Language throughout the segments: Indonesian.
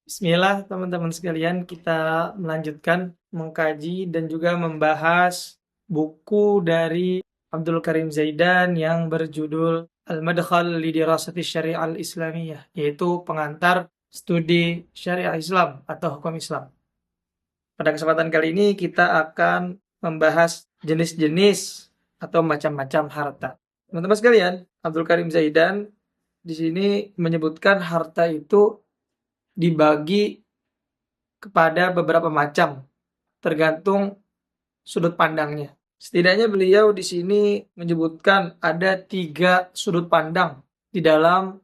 Bismillah, teman-teman sekalian, kita melanjutkan mengkaji dan juga membahas buku dari Abdul Karim Zaidan yang berjudul Al-Madkhal li Dirasati Syariah Al-Islamiyah, yaitu pengantar studi syariah Islam atau hukum Islam. Pada kesempatan kali ini kita akan membahas jenis-jenis atau macam-macam harta. Teman-teman sekalian, Abdul Karim Zaidan di sini menyebutkan harta itu dibagi kepada beberapa macam, tergantung sudut pandangnya. Setidaknya beliau di sini menyebutkan ada 3 sudut pandang di dalam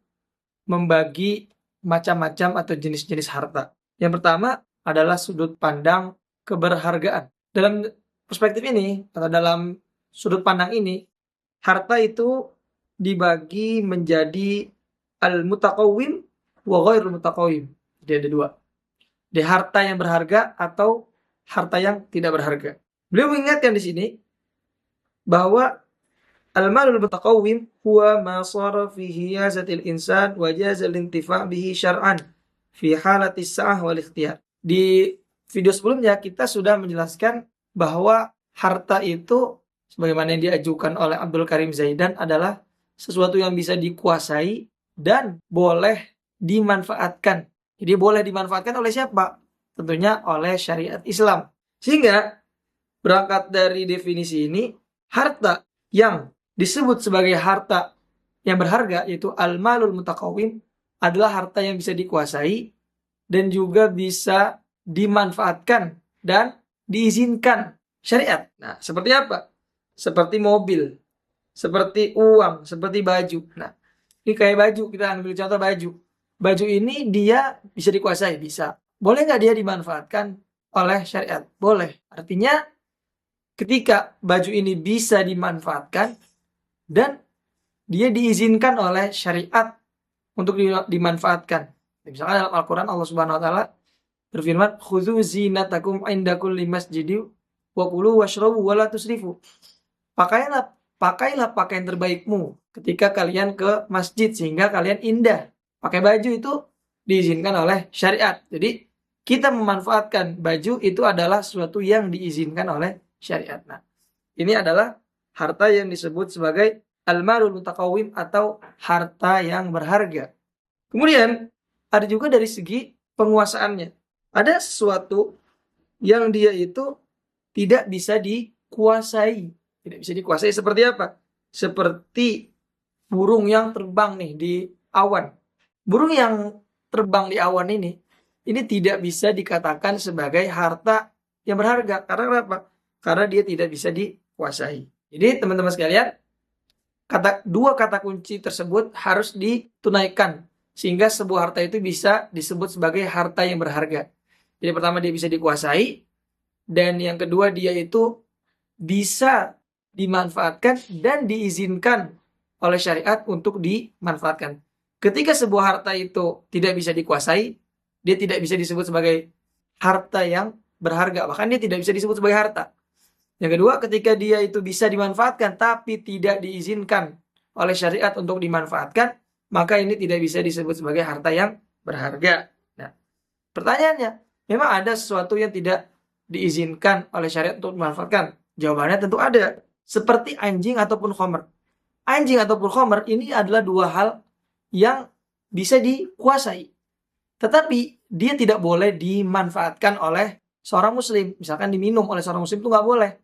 membagi macam-macam atau jenis-jenis harta. Yang pertama adalah sudut pandang keberhargaan. Dalam perspektif ini atau dalam sudut pandang ini, harta itu dibagi menjadi al-mutaqawwim wa ghairul mutaqawwim. Jadi ada 2. Di harta yang berharga atau harta yang tidak berharga. Beliau mengingatkan di sini bahwa al-malul mutaqawwim huwa ma sara fi hiyazatil insan wa jaza al-intifa' bihi syar'an fi halati sa'ah wal ikhtiyar. Di video sebelumnya kita sudah menjelaskan bahwa harta itu sebagaimana yang diajukan oleh Abdul Karim Zaidan adalah sesuatu yang bisa dikuasai dan boleh dimanfaatkan. Jadi boleh dimanfaatkan oleh siapa? Tentunya oleh syariat Islam. Sehingga berangkat dari definisi ini, harta yang disebut sebagai harta yang berharga yaitu al-malul mutaqawwim adalah harta yang bisa dikuasai dan juga bisa dimanfaatkan dan diizinkan syariat. Nah, seperti apa? Seperti mobil, seperti uang, seperti baju. Nah, ini kayak baju, kita ambil contoh baju. Baju ini dia bisa dikuasai, bisa. Boleh nggak dia dimanfaatkan oleh syariat? Boleh. Artinya ketika baju ini bisa dimanfaatkan dan dia diizinkan oleh syariat untuk dimanfaatkan. Misalkan dalam Al-Quran Allah Subhanahu Wa Taala berfirman, "Khudzu zinatakum inda kulli masjidin wa kulu washrabu wa la tusrifu." Pakailah pakaian terbaikmu ketika kalian ke masjid sehingga kalian indah. Pakai baju itu diizinkan oleh syariat. Jadi kita memanfaatkan baju itu adalah sesuatu yang diizinkan oleh syariat. Nah, ini adalah harta yang disebut sebagai al-malul mutaqawwim atau harta yang berharga. Kemudian ada juga dari segi penguasaannya. Ada sesuatu yang dia itu tidak bisa dikuasai. Tidak bisa dikuasai seperti apa? Seperti burung yang terbang nih di awan. Burung yang terbang di awan ini tidak bisa dikatakan sebagai harta yang berharga. Karena apa? Karena dia tidak bisa dikuasai. Jadi teman-teman sekalian, dua kata kunci tersebut harus ditunaikan sehingga sebuah harta itu bisa disebut sebagai harta yang berharga. Jadi pertama dia bisa dikuasai dan yang kedua dia itu bisa dimanfaatkan dan diizinkan oleh syariat untuk dimanfaatkan. Ketika sebuah harta itu tidak bisa dikuasai, dia tidak bisa disebut sebagai harta yang berharga. Bahkan dia tidak bisa disebut sebagai harta. Yang kedua, ketika dia itu bisa dimanfaatkan tapi tidak diizinkan oleh syariat untuk dimanfaatkan, maka ini tidak bisa disebut sebagai harta yang berharga. Nah, pertanyaannya, memang ada sesuatu yang tidak diizinkan oleh syariat untuk dimanfaatkan? Jawabannya tentu ada. Seperti anjing ataupun khamr. Anjing ataupun khamr ini adalah dua hal yang bisa dikuasai. Tetapi dia tidak boleh dimanfaatkan oleh seorang muslim. Misalkan diminum oleh seorang muslim itu nggak boleh.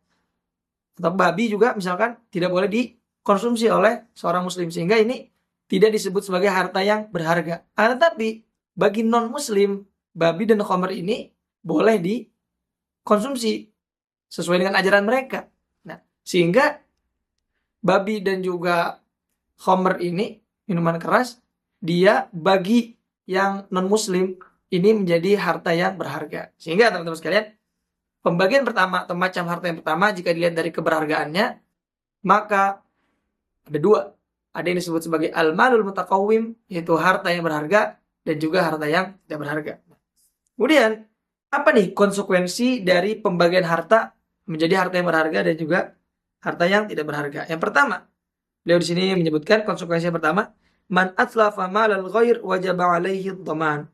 Atau babi juga misalkan tidak boleh dikonsumsi oleh seorang muslim. Sehingga ini tidak disebut sebagai harta yang berharga. Tetapi bagi non muslim, babi dan khamr ini boleh dikonsumsi sesuai dengan ajaran mereka. Nah, sehingga babi dan juga khamr ini, minuman keras, dia bagi yang non-muslim ini menjadi harta yang berharga. Sehingga teman-teman sekalian, pembagian pertama atau macam harta yang pertama jika dilihat dari keberhargaannya, maka ada dua. Ada yang disebut sebagai al-malul mutaqawwim, yaitu harta yang berharga, dan juga harta yang tidak berharga. Kemudian, apa nih konsekuensi dari pembagian harta menjadi harta yang berharga dan juga harta yang tidak berharga? Yang pertama, beliau di sini menyebutkan konsekuensi yang pertama, man atlafa malal ghair wajaba alaihi dhaman.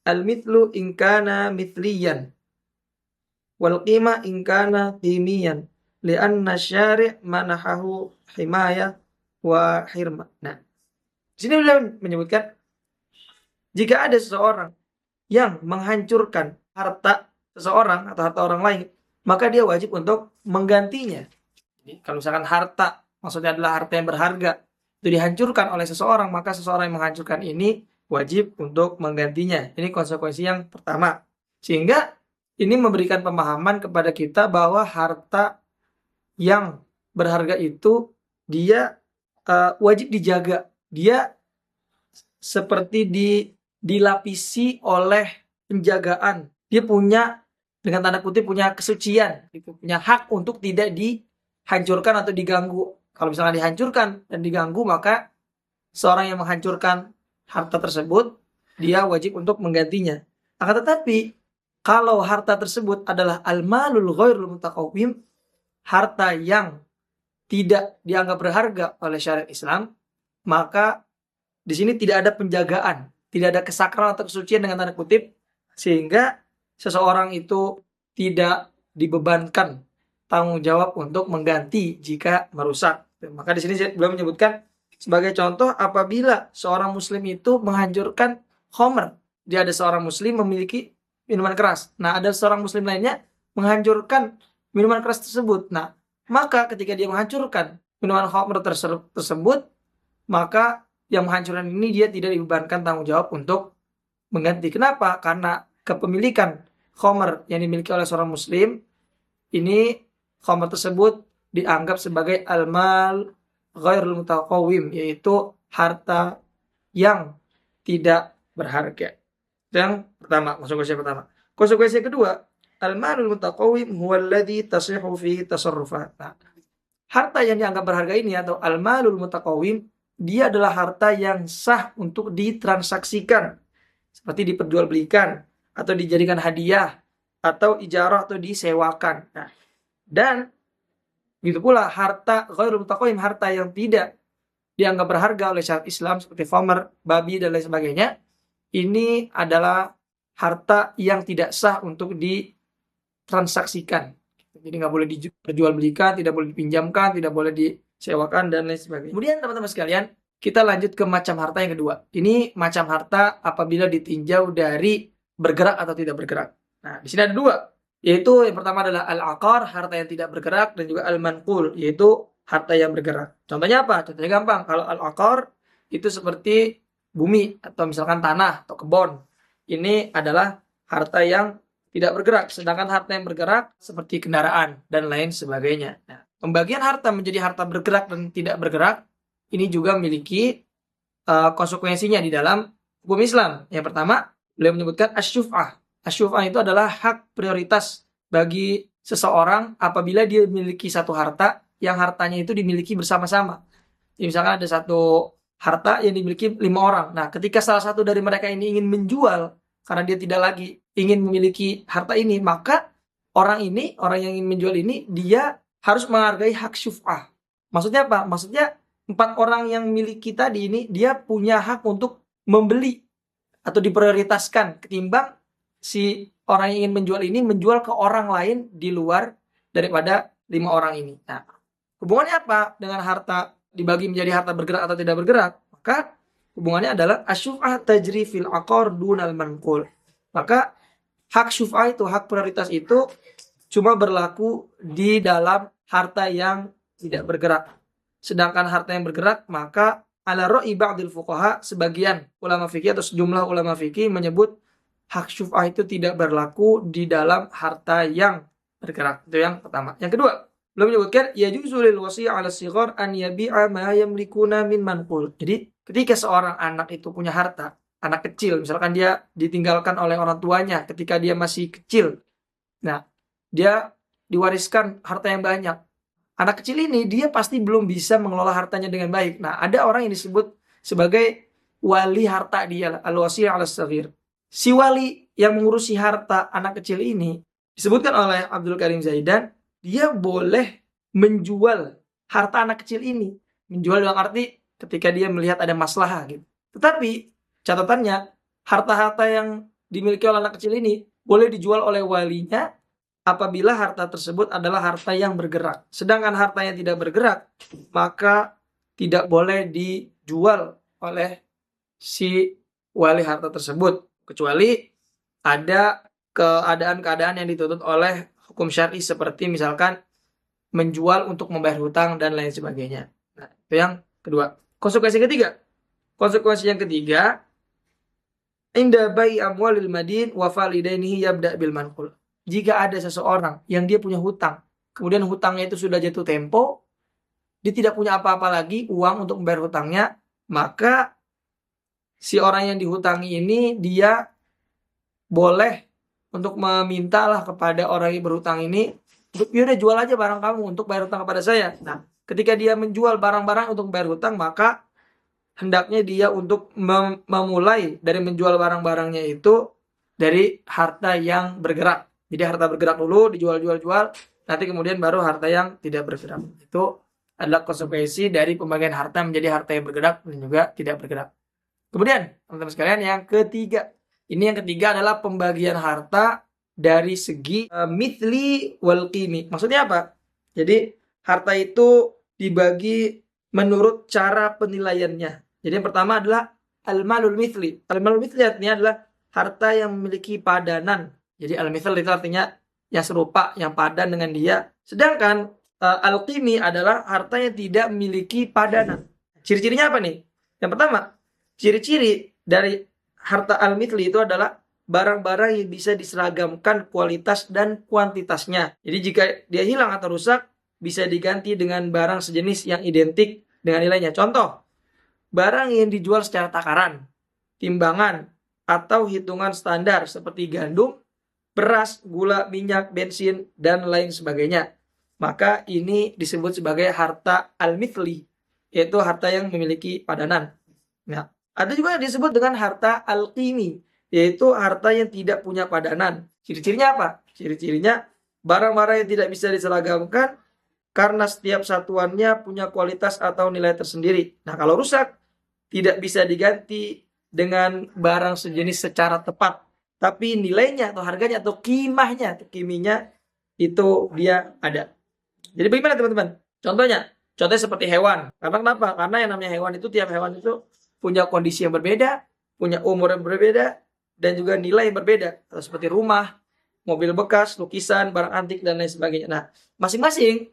al-mithlu in kana mithliyan wal qima in kana qimiyan li'anna syari' manahahu himaya wa hirma. Nah, di sini beliau menyebutkan jika ada seseorang yang menghancurkan harta seseorang atau harta orang lain, maka dia wajib untuk menggantinya. Jadi, kalau misalkan harta maksudnya adalah harta yang berharga itu dihancurkan oleh seseorang, maka seseorang yang menghancurkan ini wajib untuk menggantinya. Ini konsekuensi yang pertama. Sehingga ini memberikan pemahaman kepada kita bahwa harta yang berharga itu dia wajib dijaga. Dia seperti dilapisi oleh penjagaan. Dia punya, dengan tanda kutip, punya kesucian, gitu. Punya hak untuk tidak dihancurkan atau diganggu. Kalau misalnya dihancurkan dan diganggu, maka seorang yang menghancurkan harta tersebut, dia wajib untuk menggantinya. Akan tetapi, kalau harta tersebut adalah al-malul ghairul mutaqawwim, harta yang tidak dianggap berharga oleh syariat Islam, maka di sini tidak ada penjagaan, tidak ada kesakralan atau kesucian dengan tanda kutip, sehingga seseorang itu tidak dibebankan tanggung jawab untuk mengganti jika merusak. Maka di sini beliau menyebutkan sebagai contoh apabila seorang muslim itu menghancurkan khamr. Dia ada seorang muslim memiliki minuman keras. Nah, ada seorang muslim lainnya menghancurkan minuman keras tersebut. Nah, maka ketika dia menghancurkan minuman khamr tersebut, maka yang menghancurkan ini dia tidak dibebankan tanggung jawab untuk mengganti. Kenapa? Karena kepemilikan khamr yang dimiliki oleh seorang muslim, ini khamr tersebut dianggap sebagai al-mal ghairul mutaqawwim, yaitu harta yang tidak berharga. Yang pertama, konsekuensi pertama. Konsekuensi kedua, al-malul mutaqawwim huwa alladhi tasihhu fi tasarrufat. Nah, harta yang dianggap berharga ini atau al-malul mutaqawwim, dia adalah harta yang sah untuk ditransaksikan, seperti diperjualbelikan atau dijadikan hadiah atau ijarah atau disewakan. Nah, dan begitu pula harta ghairul mutaqawwim, harta yang tidak dianggap berharga oleh syariat Islam seperti khamr, babi dan lain sebagainya, ini adalah harta yang tidak sah untuk ditransaksikan. Jadi nggak boleh diperjualbelikan, tidak boleh dipinjamkan, tidak boleh disewakan dan lain sebagainya. Kemudian teman-teman sekalian, kita lanjut ke macam harta yang kedua. Ini macam harta apabila ditinjau dari bergerak atau tidak bergerak. Nah, di sini ada dua, yaitu yang pertama adalah al-aqar, harta yang tidak bergerak, dan juga al-manqul, yaitu harta yang bergerak. Contohnya apa? Contohnya gampang. Kalau al-aqar itu seperti bumi atau misalkan tanah atau kebun. Ini adalah harta yang tidak bergerak. Sedangkan harta yang bergerak seperti kendaraan dan lain sebagainya. Nah, pembagian harta menjadi harta bergerak dan tidak bergerak ini juga memiliki konsekuensinya di dalam hukum Islam. Yang pertama, beliau menyebutkan asyuf'ah. Asyuf'ah itu adalah hak prioritas bagi seseorang apabila dia memiliki satu harta yang hartanya itu dimiliki bersama-sama. Jadi misalkan ada satu harta yang dimiliki 5 orang. Nah, ketika salah satu dari mereka ini ingin menjual karena dia tidak lagi ingin memiliki harta ini, maka orang yang ingin menjual ini, dia harus menghargai hak syuf'ah. Maksudnya apa? Maksudnya 4 orang yang miliki tadi ini, dia punya hak untuk membeli atau diprioritaskan ketimbang si orang yang ingin menjual ini menjual ke orang lain di luar daripada 5 orang ini. Nah, hubungannya apa dengan harta dibagi menjadi harta bergerak atau tidak bergerak? Maka hubungannya adalah asyuf'ah tajri fil aqar dunal manqul. Maka hak syuf'ah itu, hak prioritas itu cuma berlaku di dalam harta yang tidak bergerak. Sedangkan harta yang bergerak, maka ala ra'i ba'dil fuqaha, sebagian ulama fikih atau sejumlah ulama fikih menyebut hak syuf'ah itu tidak berlaku di dalam harta yang bergerak. Itu yang pertama. Yang kedua, belum menyebutkan yajuzu lil wasi' 'ala sighar an yabi'a ma yamlikuna min manqul. Jadi, ketika seorang anak itu punya harta, anak kecil, misalkan dia ditinggalkan oleh orang tuanya ketika dia masih kecil. Nah, dia diwariskan harta yang banyak. Anak kecil ini dia pasti belum bisa mengelola hartanya dengan baik. Nah, ada orang yang disebut sebagai wali harta dia, al-wasi' 'ala saghir. Si wali yang mengurusi harta anak kecil ini disebutkan oleh Abdul Karim Zaidan, dia boleh menjual harta anak kecil ini. Menjual dalam arti ketika dia melihat ada maslahah gitu. Tetapi catatannya, harta-harta yang dimiliki oleh anak kecil ini boleh dijual oleh walinya apabila harta tersebut adalah harta yang bergerak. Sedangkan harta yang tidak bergerak, maka tidak boleh dijual oleh si wali harta tersebut. Kecuali ada keadaan-keadaan yang dituntut oleh hukum syar'i seperti misalkan menjual untuk membayar hutang dan lain sebagainya. Nah, itu yang kedua. Konsekuensi yang ketiga, inda bai amwalil madin wa falidainihi yabda bil manqul. Jika ada seseorang yang dia punya hutang, kemudian hutangnya itu sudah jatuh tempo, dia tidak punya apa-apa lagi uang untuk membayar hutangnya, maka si orang yang dihutangi ini dia boleh untuk memintalah kepada orang yang berhutang ini, ya udah jual aja barang kamu untuk bayar hutang kepada saya. Nah, ketika dia menjual barang-barang untuk bayar hutang, maka hendaknya dia untuk memulai dari menjual barang-barangnya itu dari harta yang bergerak. Jadi harta bergerak dulu, dijual-jual-jual, nanti kemudian baru harta yang tidak bergerak. Itu adalah konsekuensi dari pembagian harta menjadi harta yang bergerak dan juga tidak bergerak. Kemudian, teman-teman sekalian, yang ketiga. Ini yang ketiga adalah pembagian harta dari segi mithli wal qimi. Maksudnya apa? Jadi, harta itu dibagi menurut cara penilaiannya. Jadi yang pertama adalah al-malul mithli. Al-malul mithli artinya adalah harta yang memiliki padanan. Jadi al-mithl itu artinya yang serupa, yang padan dengan dia. Sedangkan al-qimi adalah harta yang tidak memiliki padanan. Ciri-cirinya apa nih? Yang pertama, ciri-ciri dari harta al-mithli itu adalah barang-barang yang bisa diseragamkan kualitas dan kuantitasnya. Jadi jika dia hilang atau rusak, bisa diganti dengan barang sejenis yang identik dengan nilainya. Contoh, barang yang dijual secara takaran, timbangan, atau hitungan standar seperti gandum, beras, gula, minyak, bensin, dan lain sebagainya. Maka ini disebut sebagai harta al-mithli, yaitu harta yang memiliki padanan. Nah, ada juga yang disebut dengan harta al-qimi, yaitu harta yang tidak punya padanan. Ciri-cirinya apa? Ciri-cirinya barang-barang yang tidak bisa diseragamkan karena setiap satuannya punya kualitas atau nilai tersendiri. Nah, kalau rusak, tidak bisa diganti dengan barang sejenis secara tepat. Tapi nilainya atau harganya atau kiminya itu dia ada. Jadi bagaimana teman-teman? Contohnya seperti hewan. Karena kenapa? Karena yang namanya hewan itu, tiap hewan itu punya kondisi yang berbeda, punya umur yang berbeda, dan juga nilai yang berbeda. Atau seperti rumah, mobil bekas, lukisan, barang antik, dan lain sebagainya. Nah, masing-masing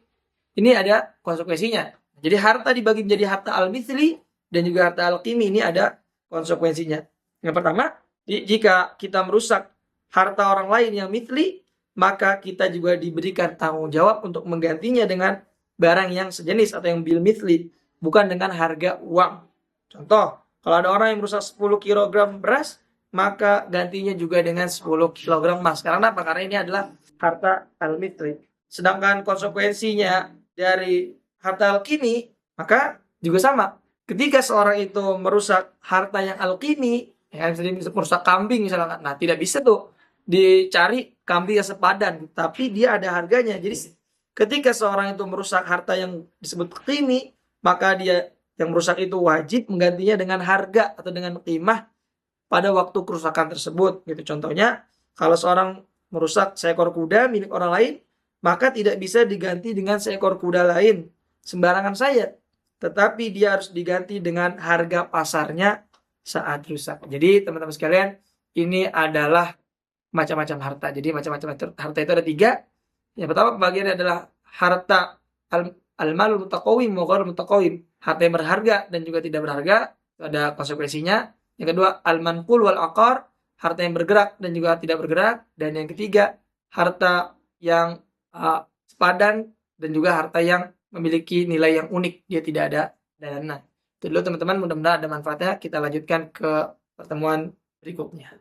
ini ada konsekuensinya. Jadi harta dibagi menjadi harta al-mithli dan juga harta al-qimi, ini ada konsekuensinya. Yang pertama, jika kita merusak harta orang lain yang mithli, maka kita juga diberikan tanggung jawab untuk menggantinya dengan barang yang sejenis atau yang bil mithli, bukan dengan harga uang. Contoh, kalau ada orang yang merusak 10 kg beras, maka gantinya juga dengan 10 kg emas. Karena apa? Karena ini adalah harta al-mithli. Sedangkan konsekuensinya dari harta al-qimi, maka juga sama. Ketika seorang itu merusak harta yang al-qimi, ya, merusak kambing misalkan, nah tidak bisa tuh dicari kambing yang sepadan, tapi dia ada harganya. Jadi ketika seorang itu merusak harta yang disebut qimi, maka dia yang merusak itu wajib menggantinya dengan harga atau dengan qimah pada waktu kerusakan tersebut. Gitu. Contohnya, kalau seorang merusak seekor kuda milik orang lain, maka tidak bisa diganti dengan seekor kuda lain sembarangan saja, tetapi dia harus diganti dengan harga pasarnya saat rusak. Jadi teman-teman sekalian, ini adalah macam-macam harta. Jadi macam-macam harta itu ada 3. Yang pertama pembagiannya adalah harta al-malul mutaqawim wa ghairul mutaqawim, harta yang berharga dan juga tidak berharga, itu ada konsekuensinya. Yang kedua, al-manqul wal aqar, harta yang bergerak dan juga tidak bergerak. Dan yang ketiga, harta yang sepadan dan juga harta yang memiliki nilai yang unik, dia tidak ada dana. Itu dulu teman-teman, mudah-mudahan ada manfaatnya. Kita lanjutkan ke pertemuan berikutnya.